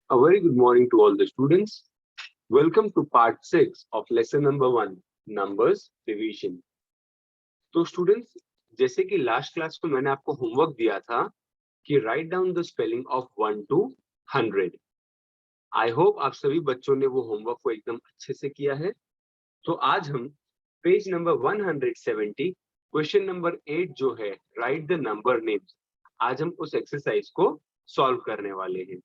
A very good morning to all the students. Welcome to part 6 of lesson number 1, numbers revision. तो students, जैसे कि last class में मैंने आपको homework दिया था कि write down the spelling of 1 to 100. I hope आप सभी बच्चों ने वो होमवर्क को एकदम अच्छे से किया है. तो आज हम पेज नंबर 170 क्वेश्चन नंबर 8 जो है राइट द नंबर नेम्स, आज हम उस एक्सरसाइज को सॉल्व करने वाले हैं.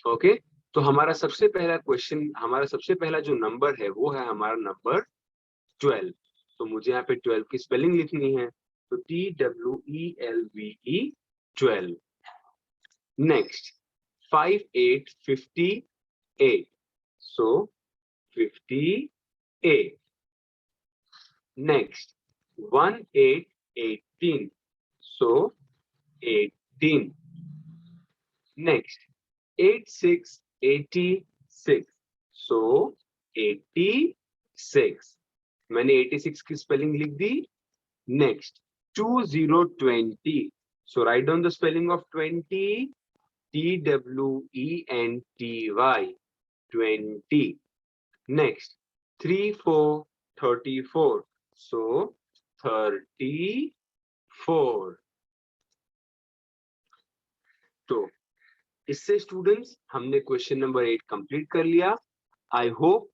ओके तो हमारा सबसे पहला क्वेश्चन, हमारा सबसे पहला जो नंबर है वो है हमारा नंबर 12. तो मुझे यहाँ पे 12 की स्पेलिंग लिखनी है, तो TWELVE 12. Next 5858, so 58. Next 1818, so 18. Next 8686, so 86. मैंने 86 की स्पेलिंग लिख दी. Next 2020, so write down the spelling of 20, TWENTY 20. next 3434, so 34. तो इससे स्टूडेंट्स हमने क्वेश्चन नंबर 8 कंप्लीट कर लिया. आई होप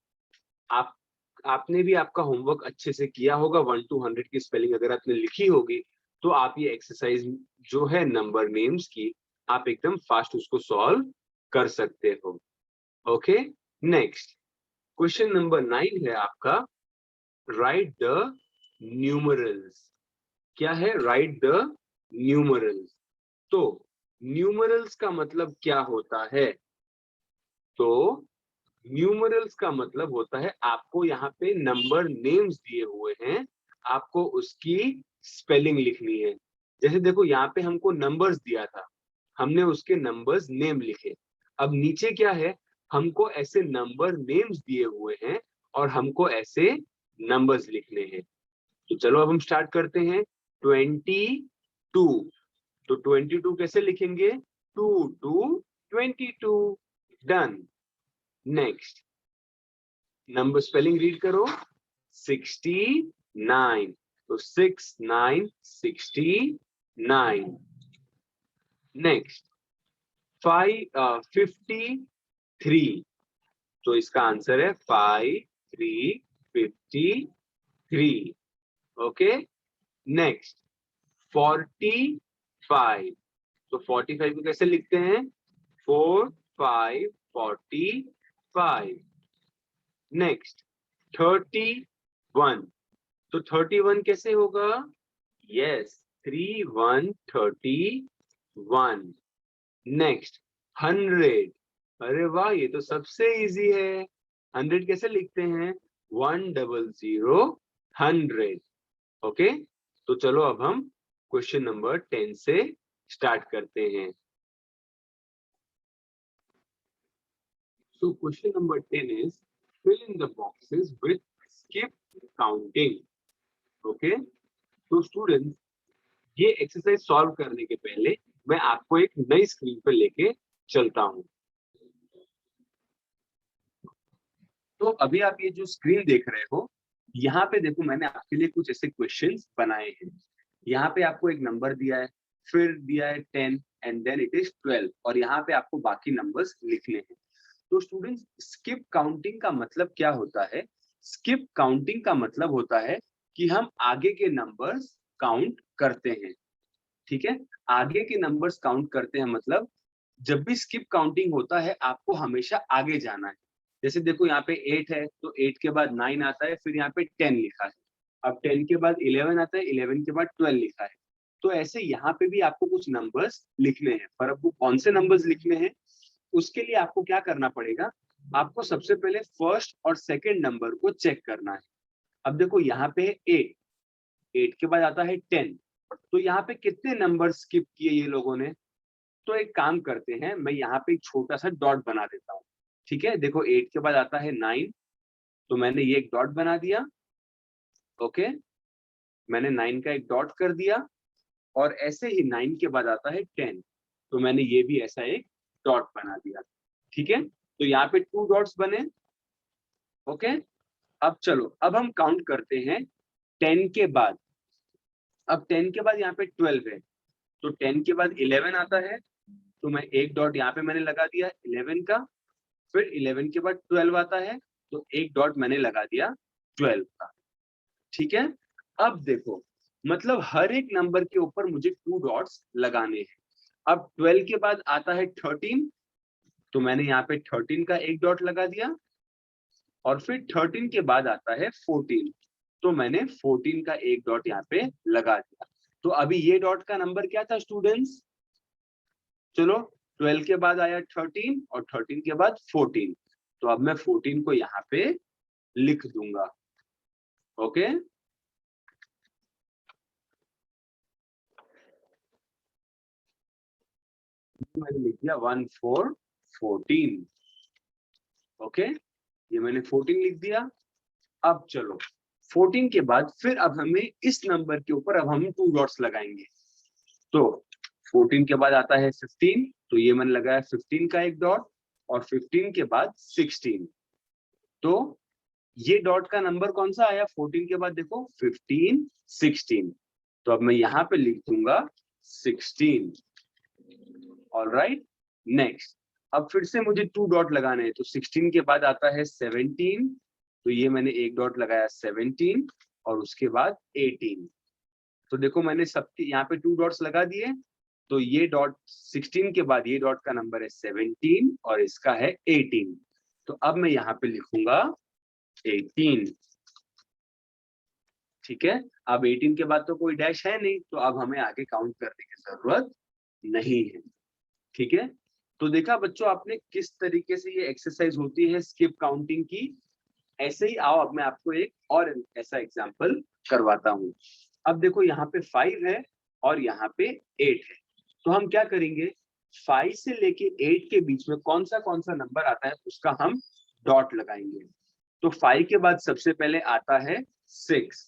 आपने भी आपका होमवर्क अच्छे से किया होगा. 1 to 100 की स्पेलिंग अगर आपने लिखी होगी तो आप ये एक्सरसाइज जो है नंबर नेम्स की, आप एकदम फास्ट उसको सॉल्व कर सकते हो. ओके नेक्स्ट क्वेश्चन नंबर 9 है आपका राइट द न्यूमरल्स. क्या है? Right the numerals. तो न्यूमरल्स का मतलब क्या होता है? तो न्यूमरल्स का मतलब होता है आपको यहाँ पे नंबर नेम्स दिए हुए हैं, आपको उसकी स्पेलिंग लिखनी है. जैसे देखो यहाँ पे हमको नंबर्स दिया था, हमने उसके नंबर्स नेम लिखे. अब नीचे क्या है, हमको ऐसे नंबर नेम्स दिए हुए हैं और हमको ऐसे नंबर्स लिखने हैं. तो चलो अब हम स्टार्ट करते हैं. 22, तो 22 कैसे लिखेंगे? 2 2 22. Done. Next number spelling read करो. 69, तो 69 69. नेक्स्ट 53, तो इसका आंसर है 5353. ओके नेक्स्ट 45, तो 45 को कैसे लिखते हैं? 4 5 45. नेक्स्ट 31, तो 31 कैसे होगा? यस 3 1 31. नेक्स्ट 100, अरे वाह ये तो सबसे इजी है. 100 कैसे लिखते हैं? 100 100. ओके तो चलो अब हम क्वेश्चन नंबर 10 से स्टार्ट करते हैं. So question number 10 is fill in the boxes with skip counting. Okay? तो स्टूडेंट्स ये एक्सरसाइज सॉल्व करने के पहले मैं आपको एक नई स्क्रीन पर लेके चलता हूं. तो अभी आप ये जो स्क्रीन देख रहे हो, यहाँ पे देखो मैंने आपके लिए कुछ ऐसे क्वेश्चंस बनाए हैं. यहाँ पे आपको एक नंबर दिया है, फिर दिया है 10 एंड देन इट इज 12, और यहाँ पे आपको बाकी नंबर्स लिखने हैं. तो स्टूडेंट्स स्किप काउंटिंग का मतलब क्या होता है? स्किप काउंटिंग का मतलब होता है कि हम आगे के नंबर्स काउंट करते हैं. ठीक है, आगे के नंबर्स काउंट करते हैं मतलब जब भी स्किप काउंटिंग होता है आपको हमेशा आगे जाना है. जैसे देखो यहाँ पे 8 है, तो 8 के बाद 9 आता है, फिर यहाँ पे 10 लिखा है. अब 10 के बाद 11 आता है, 11 के बाद 12 लिखा है. तो ऐसे यहाँ पे भी आपको कुछ नंबर्स लिखने हैं, पर अब वो कौन से नंबर्स लिखने हैं उसके लिए आपको क्या करना पड़ेगा? आपको सबसे पहले फर्स्ट और सेकंड नंबर को चेक करना है. अब देखो यहाँ पे 8, 8 के बाद आता है 10, तो यहाँ पे कितने नंबर स्किप किए ये लोगों ने? तो एक काम करते हैं, मैं यहाँ पे एक छोटा सा डॉट बना देता हूँ. ठीक है, देखो 8 के बाद आता है 9, तो मैंने ये एक डॉट बना दिया. ओके, मैंने 9 का एक डॉट कर दिया. और ऐसे ही 9 के बाद आता है 10, तो मैंने ये भी ऐसा एक डॉट बना दिया. ठीक है, तो यहाँ पे 2 डॉट्स बने। ओके, अब चलो, अब हम काउंट करते हैं 10 के बाद। अब 10 के बाद यहाँ पे 12 है, तो 10 के बाद 11 आता है, तो मैं एक डॉट यहाँ पे मैंने लगा दिया 11 का। फिर 11 के बाद 12 आता है, तो एक डॉट मैंने लगा दिया 12 का। ठीक है, अब देखो, मतलब हर एक नंबर के ऊपर मुझे 2 डॉट्स लगाने हैं। अब 12 के बाद आता है 13, तो मैंने यहाँ पे 13 का एक डॉट लगा दिया। और फिर 13 के बाद आता है 14, तो मैंने 14 का एक डॉट यहाँ पे लगा दिया। तो अभी ये डॉट का नंबर क्या था स्टूडेंट्स? चलो, 12 के बाद आया 13 और 13 के बाद 14, तो अब मैं 14 को यहाँ पे लिख दूंगा। ओके, मैंने लिख दिया 1 4 14। ओके, ये मैंने 14 लिख दिया। अब चलो, 14 के बाद फिर अब हमें इस नंबर के ऊपर अब हम 2 डॉट्स लगाएंगे। तो 14 के बाद आता है 15, तो ये मैंने लगाया 15 का एक डॉट, और 15 के बाद 16, तो ये डॉट का नंबर कौन सा आया 14 के बाद? देखो 15 16, तो अब मैं यहाँ पे लिख दूंगा 16। ऑलराइट, नेक्स्ट, अब फिर से मुझे 2 डॉट लगाने हैं, तो 16 के बाद आता है 17, तो ये मैंने एक डॉट लगाया 17, और उसके बाद 18। तो देखो मैंने सबके यहाँ पे 2 डॉट्स लगा दिए, तो ये डॉट 16 के बाद ये डॉट का नंबर है 17 और इसका है 18, तो अब मैं यहाँ पे लिखूंगा 18। ठीक है, अब 18 के बाद तो कोई डैश है नहीं, तो अब हमें आगे काउंट करने की जरूरत नहीं है। ठीक है, तो देखा बच्चों आपने किस तरीके से ये एक्सरसाइज होती है स्किप काउंटिंग की। ऐसे ही आओ, अब मैं आपको एक और ऐसा एग्जांपल करवाता हूँ। अब देखो यहाँ पे 5 है और यहाँ पे 8 है, तो हम क्या करेंगे, 5 से लेके 8 के बीच में कौन सा नंबर आता है उसका हम डॉट लगाएंगे। तो 5 के बाद सबसे पहले आता है 6,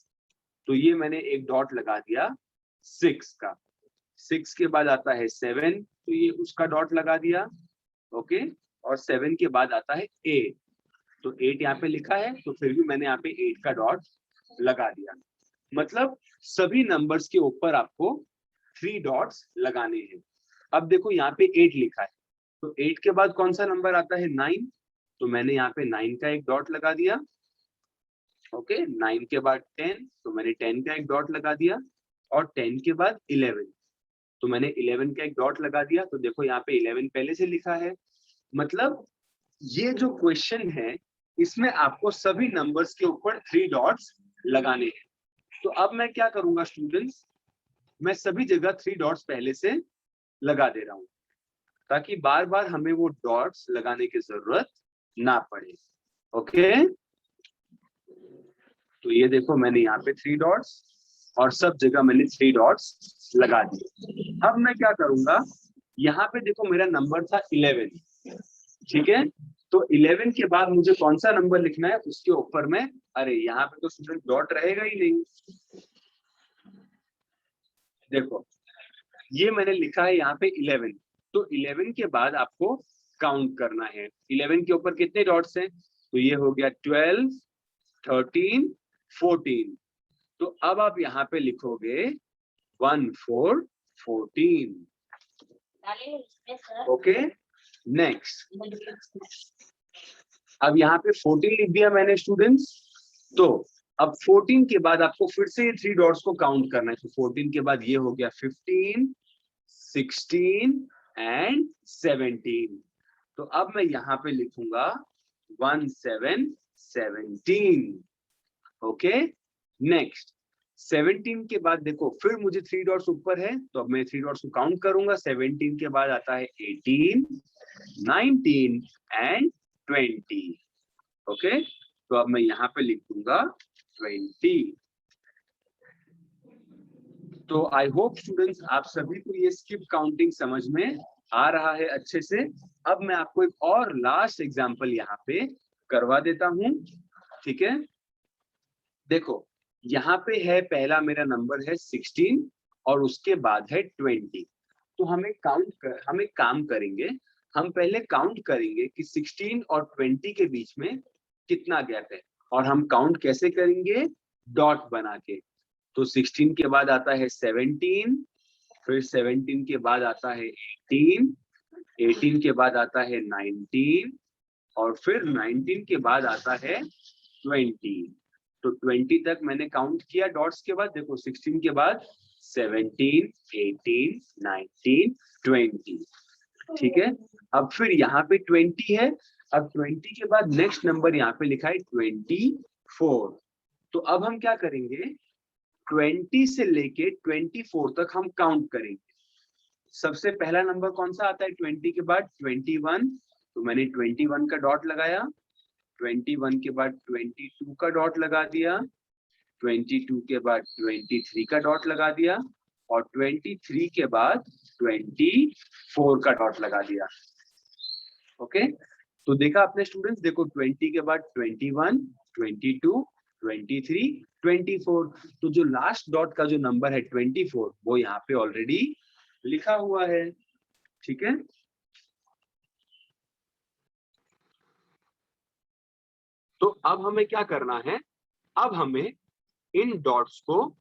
तो ये मैंने एक डॉट लगा दिया 6 का। 6 के बाद आता है 7, तो ये उसका डॉट लगा दिया। ओके, और 7 के बाद आता है 8, तो 8 यहाँ पे लिखा है, तो फिर भी मैंने यहाँ पे 8 का डॉट लगा दिया। मतलब सभी नंबर्स के ऊपर आपको 3 डॉट्स लगाने हैं। अब देखो यहाँ पे 8 लिखा है, तो 8 के बाद कौन सा नंबर आता है 9, तो मैंने यहाँ पे 9 का एक डॉट लगा दिया। ओके, 9 के बाद 10, तो मैंने 10 का एक डॉट लगा दिया। और 10 के बाद 11, तो मैंने 11 का एक डॉट लगा दिया। तो देखो यहाँ पे 11 पहले से लिखा है। मतलब ये जो क्वेश्चन है इसमें आपको सभी नंबर्स के ऊपर 3 डॉट्स लगाने हैं। तो अब मैं क्या करूंगा स्टूडेंट्स, मैं सभी जगह 3 डॉट्स पहले से लगा दे रहा हूं, ताकि बार बार हमें वो डॉट्स लगाने की जरूरत ना पड़े। ओके, तो ये देखो मैंने यहाँ पे 3 डॉट्स और सब जगह मैंने 3 डॉट्स लगा दिए। अब मैं क्या करूंगा, यहाँ पे देखो मेरा नंबर था 11, ठीक है, तो 11 के बाद मुझे कौन सा नंबर लिखना है उसके ऊपर में, अरे यहाँ पे तो स्टूडेंट डॉट रहेगा ही नहीं। देखो ये मैंने लिखा है यहाँ पे 11, तो 11 के बाद आपको काउंट करना है 11 के ऊपर कितने डॉट्स हैं, तो ये हो गया 12 13 14, तो अब आप यहाँ पे लिखोगे 1 4 14। ओके, नेक्स्ट, अब यहाँ पे 14 लिख दिया मैंने स्टूडेंट्स। तो अब 14 के बाद आपको फिर से 3 डॉट्स को काउंट करना है, तो 14 के बाद ये हो गया 15 16 एंड 17, तो अब मैं यहाँ पे लिखूंगा 1 7 17। ओके, नेक्स्ट, 17 के बाद देखो फिर मुझे 3 डॉट्स ऊपर है, तो अब मैं 3 डॉट्स को काउंट करूंगा। 17 के बाद आता है 18 19 एंड 20। ओके, तो अब मैं यहाँ पे लिख दूंगा 20। तो आई होप स्टूडेंट्स आप सभी को ये स्किप काउंटिंग समझ में आ रहा है अच्छे से। अब मैं आपको एक और लास्ट एग्जांपल यहाँ पे करवा देता हूँ। ठीक है, देखो यहाँ पे है पहला मेरा नंबर है 16 और उसके बाद है 20, तो हम एक काम करेंगे, हम पहले काउंट करेंगे कि 16 और 20 के बीच में कितना गैप है, और हम काउंट कैसे करेंगे, डॉट बना के। तो 16 के बाद आता है 17, फिर 17 के बाद आता है 18, 18 के बाद आता है 19, और फिर 19 के बाद आता है 20। तो 20 तक मैंने काउंट किया डॉट्स के बाद। देखो 16 के बाद 17, 18, 19, 20, ठीक है। अब फिर यहाँ पे 20 है, अब 20 के बाद नेक्स्ट नंबर यहाँ पे लिखा है 24। तो अब हम क्या करेंगे, 20 से लेके 24 तक हम काउंट करेंगे। सबसे पहला नंबर कौन सा आता है 20 के बाद, 21। तो मैंने 21 का डॉट लगाया, 21 के बाद 22 का डॉट लगा दिया, 22 के बाद 23 का डॉट लगा दिया, और 23 के बाद 24 का डॉट लगा दिया। ओके, तो देखा आपने स्टूडेंट्स, देखो 20 के बाद 21, 22, 23, 24। तो जो लास्ट डॉट का जो नंबर है 24, वो यहाँ पे ऑलरेडी लिखा हुआ है, ठीक है। तो अब हमें क्या करना है, अब हमें इन डॉट्स को,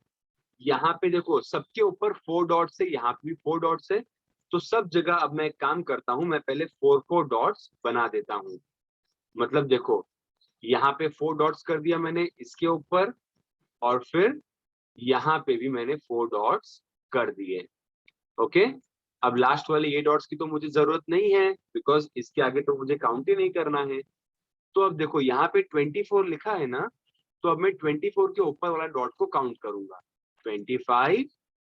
यहाँ पे देखो सबके ऊपर 4 डॉट्स है, यहाँ पे भी 4 डॉट्स है। तो सब जगह अब मैं एक काम करता हूं, मैं पहले 4 डॉट्स बना देता हूं। मतलब देखो यहाँ पे 4 डॉट्स कर दिया मैंने इसके ऊपर, और फिर यहाँ पे भी मैंने 4 डॉट्स कर दिए। ओके, अब लास्ट वाले ये डॉट्स की तो मुझे जरूरत नहीं है, बिकॉज इसके आगे तो मुझे काउंट ही नहीं करना है। तो अब देखो यहाँ पे 24 लिखा है ना, तो अब मैं 24 के ऊपर वाला डॉट को काउंट करूंगा। 25,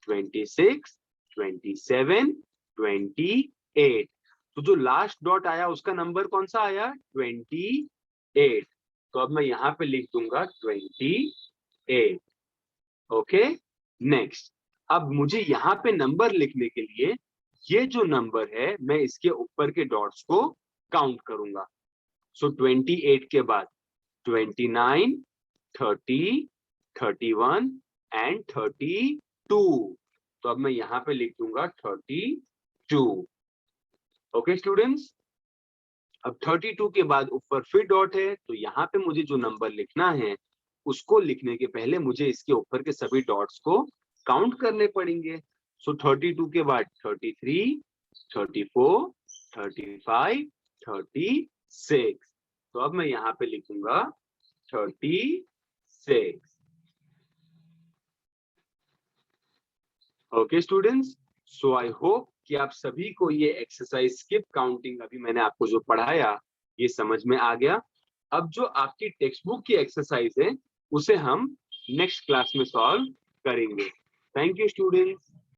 26, 27, 28। तो जो लास्ट डॉट आया उसका नंबर कौन सा आया, 28। तो अब मैं यहाँ पे लिख दूंगा 28। Okay, next. अब मुझे यहाँ पे नंबर लिखने के लिए ये जो नंबर है मैं इसके ऊपर के डॉट्स को काउंट करूंगा। सो 28 के बाद 29, 30, 31 एंड 32। तो अब मैं यहाँ पे लिख दूंगा 32। ओके स्टूडेंट्स, अब 32 के बाद ऊपर फिर डॉट है, तो यहाँ पे मुझे जो नंबर लिखना है उसको लिखने के पहले मुझे इसके ऊपर के सभी डॉट्स को काउंट करने पड़ेंगे। सो 32 के बाद 33, 34, 35, 36। तो अब मैं यहाँ पे लिखूंगा 36। Okay students, so I hope कि आप सभी को ये एक्सरसाइज स्किप काउंटिंग अभी मैंने आपको जो पढ़ाया ये समझ में आ गया। अब जो आपकी टेक्स्ट बुक की एक्सरसाइज है उसे हम नेक्स्ट क्लास में सॉल्व करेंगे। Thank you students.